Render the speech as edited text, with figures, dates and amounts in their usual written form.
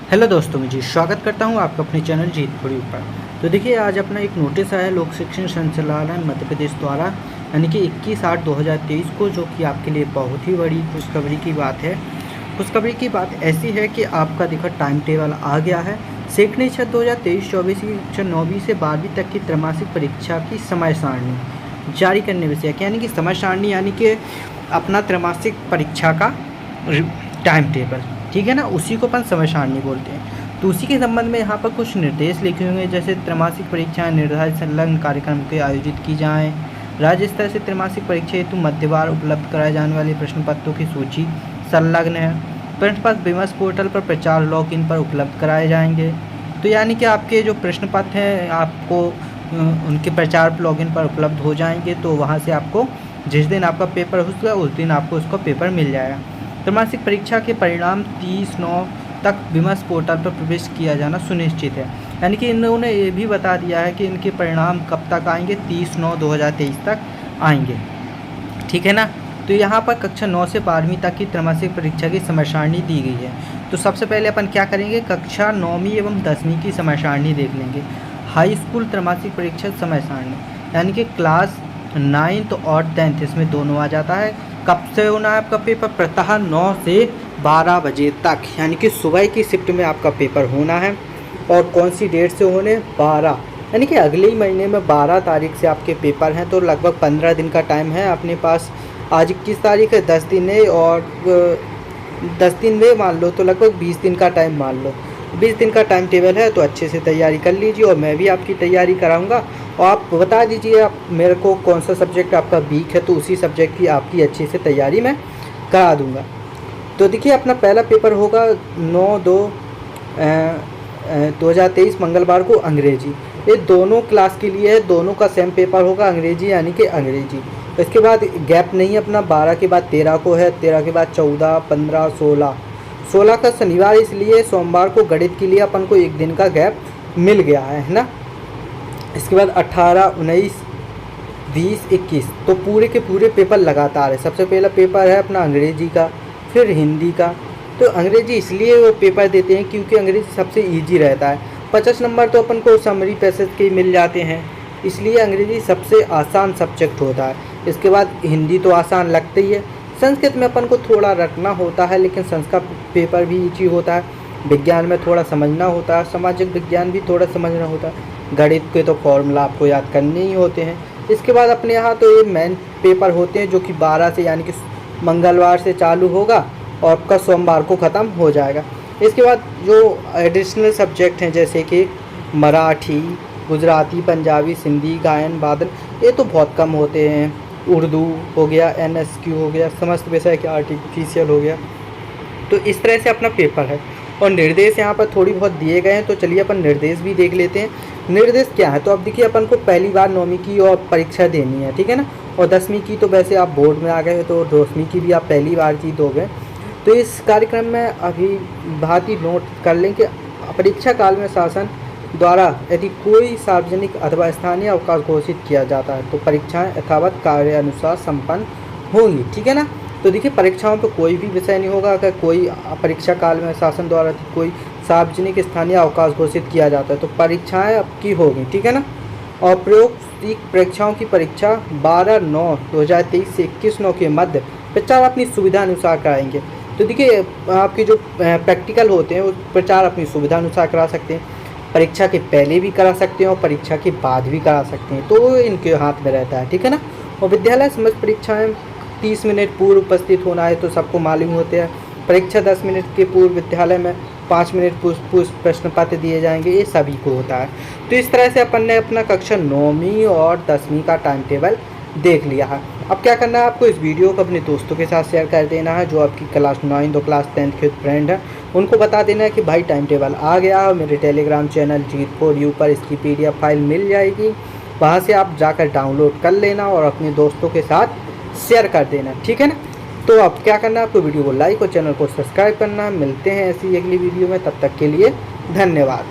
Hello दोस्तों, मैं जी स्वागत करता हूं आपका अपने चैनल जीत फॉर यू पर। तो देखिए, आज अपना एक नोटिस आया लोक शिक्षण संचालनालय मध्य प्रदेश द्वारा, यानी कि 21/8/2023 को, जो कि आपके लिए बहुत ही बड़ी खुशखबरी की बात है। खुशखबरी की बात ऐसी है कि आपका देखो टाइम टेबल आ गया है। शैक्षणिक सत्र 2023-24 की कक्षा 9वीं से 12वीं तक की त्रैमासिक परीक्षा की समय सारणी जारी करने विषय, यानी कि समय सारणी, यानी कि अपना त्रैमासिक परीक्षा का टाइम टेबल, ठीक है ना, उसी को अपन समय सारणी बोलते हैं। तो उसी के संबंध में यहाँ पर कुछ निर्देश लिखे हुए हैं, जैसे त्रैमासिक परीक्षाएं निर्धारित संलग्न कार्यक्रम के आयोजित की जाएं। राज्य स्तर से त्रैमासिक परीक्षा हेतु मध्यवार उपलब्ध कराए जाने वाले प्रश्न पत्रों की सूची संलग्न है। प्रश्न पत्र विमर्श पोर्टल पर प्रचार लॉगिन पर उपलब्ध कराए जाएंगे। तो यानी कि आपके जो प्रश्न पत्र हैं आपको उनके प्रचार लॉगिन पर उपलब्ध हो जाएंगे। तो वहाँ से आपको जिस दिन आपका पेपर होगा उस दिन आपको उसका पेपर मिल जाएगा। त्रैमासिक परीक्षा के परिणाम 30/9 तक विमर्श पोर्टल पर प्रवेश किया जाना सुनिश्चित है। यानी कि इन्होंने ये भी बता दिया है कि इनके परिणाम कब तक आएंगे, 30/9/2023 तक आएंगे, ठीक है ना। तो यहाँ पर कक्षा 9 से 12वीं तक की त्रैमासिक परीक्षा की समय सारणी दी गई है। तो सबसे पहले अपन क्या करेंगे, कक्षा 9वीं एवं 10वीं की समय सारणी देख लेंगे। हाई स्कूल त्रैमासिक परीक्षा समय सारणी, यानी कि क्लास 9th और 10th, इसमें दोनों आ जाता है। कब से होना है आपका पेपर, प्रातः 9 से 12 बजे तक, यानी कि सुबह की शिफ्ट में आपका पेपर होना है। और कौन सी डेट से होने, 12, यानी कि अगले ही महीने में 12 तारीख से आपके पेपर हैं। तो लगभग 15 दिन का टाइम है अपने पास। आज 21 तारीख है, 10 दिन है, और 10 दिन में मान लो तो लगभग 20 दिन का टाइम मान लो। 20 दिन का टाइम टेबल है, तो अच्छे से तैयारी कर लीजिए और मैं भी आपकी तैयारी कराऊंगा। और आप बता दीजिए आप मेरे को कौन सा सब्जेक्ट आपका वीक है, तो उसी सब्जेक्ट की आपकी अच्छे से तैयारी मैं करा दूंगा। तो देखिए, अपना पहला पेपर होगा 9/2/2023 मंगलवार को अंग्रेजी। ये दोनों क्लास के लिए है, दोनों का सेम पेपर होगा अंग्रेजी, यानी कि अंग्रेजी। इसके बाद गैप नहीं, अपना 12 के बाद 13 को है, 13 के बाद 14, 15, 16 का शनिवार, इसलिए सोमवार को गणित के लिए अपन को एक दिन का गैप मिल गया है ना। इसके बाद 18, 19, 20, 21, तो पूरे के पूरे पेपर लगातार है। सबसे पहला पेपर है अपना अंग्रेजी का, फिर हिंदी का। तो अंग्रेजी इसलिए वो पेपर देते हैं क्योंकि अंग्रेजी सबसे इजी रहता है। 50 नंबर तो अपन को समरी पैसेज के मिल जाते हैं, इसलिए अंग्रेजी सबसे आसान सब्जेक्ट होता है। इसके बाद हिंदी तो आसान लगता ही है। संस्कृत में अपन को थोड़ा रटना होता है, लेकिन संस्कृत पेपर भी इजी होता है। विज्ञान में थोड़ा समझना होता है, सामाजिक विज्ञान भी थोड़ा समझना होता है। गणित के तो फॉर्मूला आपको याद करने ही होते हैं। इसके बाद अपने यहाँ तो ये मेन पेपर होते हैं, जो कि 12 से, यानी कि मंगलवार से चालू होगा और आपका सोमवार को ख़त्म हो जाएगा। इसके बाद जो एडिशनल सब्जेक्ट हैं, जैसे कि मराठी, गुजराती, पंजाबी, सिंधी, गायन, वादन, ये तो बहुत कम होते हैं। उर्दू हो गया, NSQ हो गया, समस्त विषय के आर्टिफिशियल हो गया। तो इस तरह से अपना पेपर है। और निर्देश यहाँ पर थोड़ी बहुत दिए गए हैं, तो चलिए अपन निर्देश भी देख लेते हैं। निर्देश क्या है, तो अब देखिए, अपन को पहली बार 9वीं की और परीक्षा देनी है, ठीक है ना। और 10वीं की तो वैसे आप बोर्ड में आ गए, तो 10वीं की भी आप पहली बार जी दोगे। तो इस कार्यक्रम में अभी भांति नोट कर लें कि परीक्षा काल में शासन द्वारा यदि कोई सार्वजनिक अथवा स्थानीय अवकाश घोषित किया जाता है, तो परीक्षाएं यथावत कार्यानुसार संपन्न होंगी, ठीक है ना। तो देखिए, परीक्षाओं पर कोई भी विषय नहीं होगा अगर कोई परीक्षा काल में शासन द्वारा कोई सार्वजनिक स्थानीय अवकाश घोषित किया जाता है, तो परीक्षाएं आपकी होगी, ठीक है ना। और प्रयोगिक परीक्षाओं की परीक्षा 12/9/2023 से 21/9 के मध्य प्रचार अपनी सुविधा अनुसार कराएंगे। तो देखिए, आपके जो प्रैक्टिकल होते हैं वो प्रचार अपनी सुविधा अनुसार करा सकते हैं। परीक्षा के पहले भी करा सकते हैं और परीक्षा के बाद भी करा सकते हैं, तो इनके हाथ में रहता है, ठीक है ना। और विद्यालय समस्त परीक्षाएं 30 मिनट पूर्व उपस्थित होना है, तो सबको मालूम होते हैं। परीक्षा 10 मिनट के पूर्व विद्यालय में 5 मिनट पूर्व प्रश्न पत्र दिए जाएंगे, ये सभी को होता है। तो इस तरह से अपन ने अपना कक्षा 9वीं और 10वीं का टाइम टेबल देख लिया है। अब क्या करना है, आपको इस वीडियो को अपने दोस्तों के साथ शेयर कर देना है, जो आपकी क्लास 9 और क्लास 10 के फ्रेंड हैं। उनको बता देना है कि भाई टाइम टेबल आ गया और मेरे Telegram channel Jeet for you पर इसकी PDF फाइल मिल जाएगी। वहाँ से आप जाकर डाउनलोड कर लेना और अपने दोस्तों के साथ शेयर कर देना, ठीक है ना। तो अब क्या करना है, आपको वीडियो को लाइक और चैनल को सब्सक्राइब करना। मिलते हैं ऐसी अगली वीडियो में, तब तक के लिए धन्यवाद।